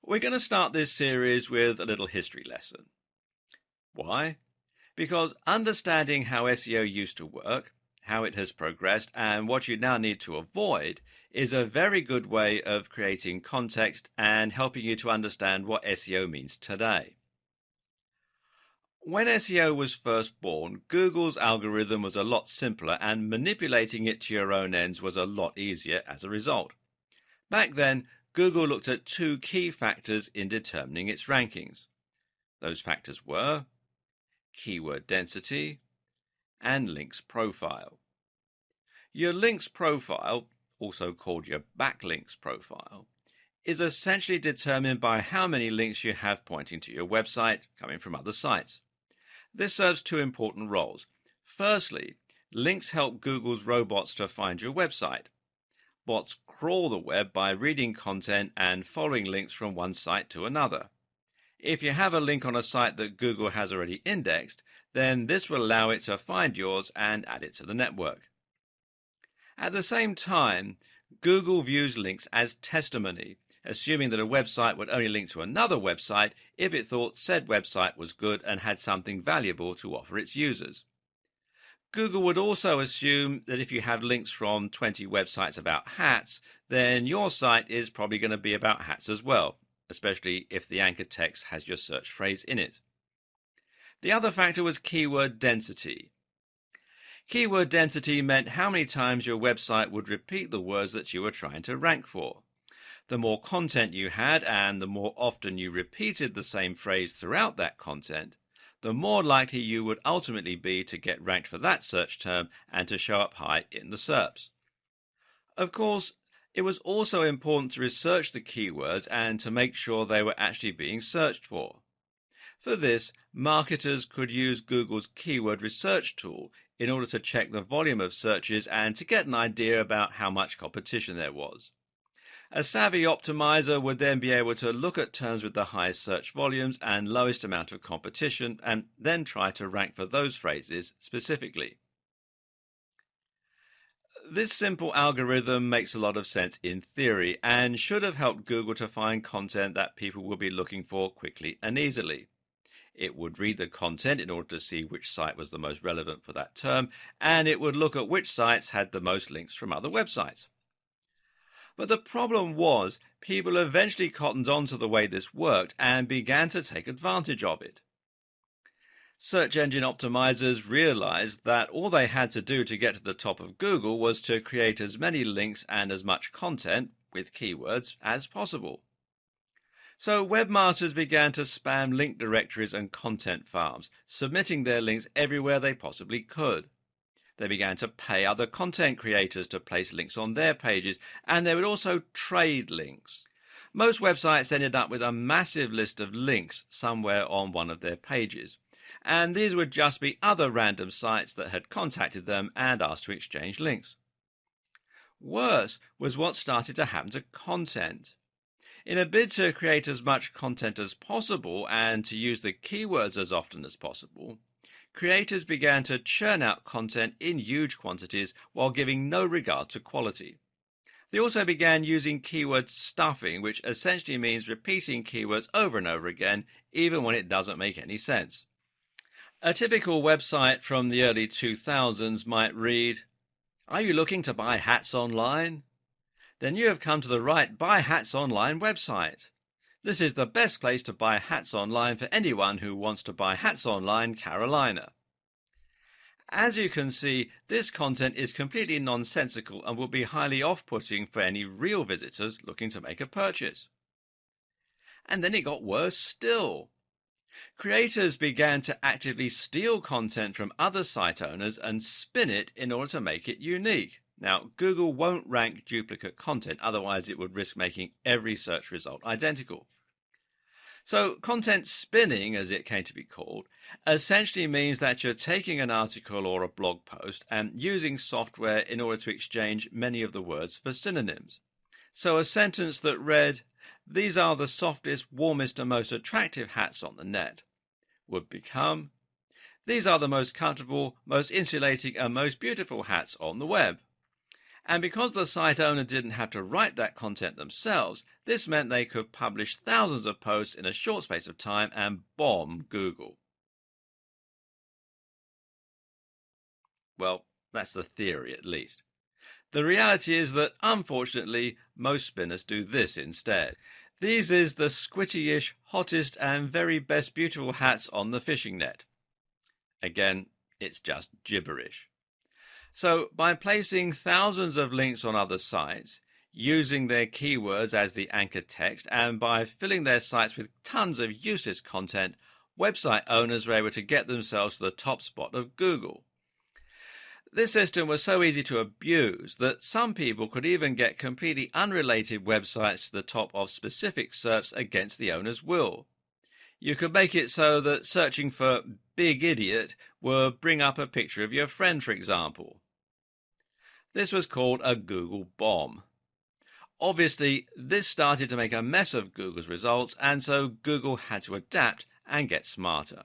We're going to start this series with a little history lesson. Why? Because understanding how SEO used to work, how it has progressed, and what you now need to avoid is a very good way of creating context and helping you to understand what SEO means today. When SEO was first born, Google's algorithm was a lot simpler and manipulating it to your own ends was a lot easier as a result. Back then, Google looked at two key factors in determining its rankings. Those factors were keyword density and links profile. Your links profile, also called your backlinks profile, is essentially determined by how many links you have pointing to your website coming from other sites. This serves two important roles. Firstly, links help Google's robots to find your website. Bots crawl the web by reading content and following links from one site to another. If you have a link on a site that Google has already indexed, then this will allow it to find yours and add it to the network. At the same time, Google views links as testimony, assuming that a website would only link to another website if it thought said website was good and had something valuable to offer its users. Google would also assume that if you have links from 20 websites about hats, then your site is probably going to be about hats as well, especially if the anchor text has your search phrase in it. The other factor was keyword density. Keyword density meant how many times your website would repeat the words that you were trying to rank for. The more content you had and the more often you repeated the same phrase throughout that content, the more likely you would ultimately be to get ranked for that search term and to show up high in the SERPs. Of course, it was also important to research the keywords and to make sure they were actually being searched for. For this, marketers could use Google's keyword research tool in order to check the volume of searches and to get an idea about how much competition there was. A savvy optimizer would then be able to look at terms with the highest search volumes and lowest amount of competition and then try to rank for those phrases specifically. This simple algorithm makes a lot of sense in theory and should have helped Google to find content that people would be looking for quickly and easily. It would read the content in order to see which site was the most relevant for that term, and it would look at which sites had the most links from other websites. But the problem was, people eventually cottoned on to the way this worked and began to take advantage of it. Search engine optimizers realized that all they had to do to get to the top of Google was to create as many links and as much content, with keywords, as possible. So webmasters began to spam link directories and content farms, submitting their links everywhere they possibly could. They began to pay other content creators to place links on their pages, and they would also trade links. Most websites ended up with a massive list of links somewhere on one of their pages, and these would just be other random sites that had contacted them and asked to exchange links. Worse was what started to happen to content. In a bid to create as much content as possible and to use the keywords as often as possible, creators began to churn out content in huge quantities while giving no regard to quality. They also began using keyword stuffing, which essentially means repeating keywords over and over again, even when it doesn't make any sense. A typical website from the early 2000s might read, "Are you looking to buy hats online? Then you have come to the right Buy Hats Online website. This is the best place to buy hats online for anyone who wants to buy hats online, Carolina." As you can see, this content is completely nonsensical and will be highly off-putting for any real visitors looking to make a purchase. And then it got worse still. Creators began to actively steal content from other site owners and spin it in order to make it unique. Now, Google won't rank duplicate content, otherwise it would risk making every search result identical. So content spinning, as it came to be called, essentially means that you're taking an article or a blog post and using software in order to exchange many of the words for synonyms. So a sentence that read, "These are the softest, warmest and most attractive hats on the net," would become, "These are the most comfortable, most insulating and most beautiful hats on the web." And because the site owner didn't have to write that content themselves, this meant they could publish thousands of posts in a short space of time and bomb Google. Well, that's the theory at least. The reality is that, unfortunately, most spinners do this instead. These is the squitty-ish, hottest and very best beautiful hats on the fishing net. Again, it's just gibberish. So, by placing thousands of links on other sites, using their keywords as the anchor text, and by filling their sites with tons of useless content, website owners were able to get themselves to the top spot of Google. This system was so easy to abuse that some people could even get completely unrelated websites to the top of specific SERPs against the owner's will. You could make it so that searching for Big Idiot would bring up a picture of your friend, for example. This was called a Google bomb. Obviously, this started to make a mess of Google's results, and so Google had to adapt and get smarter.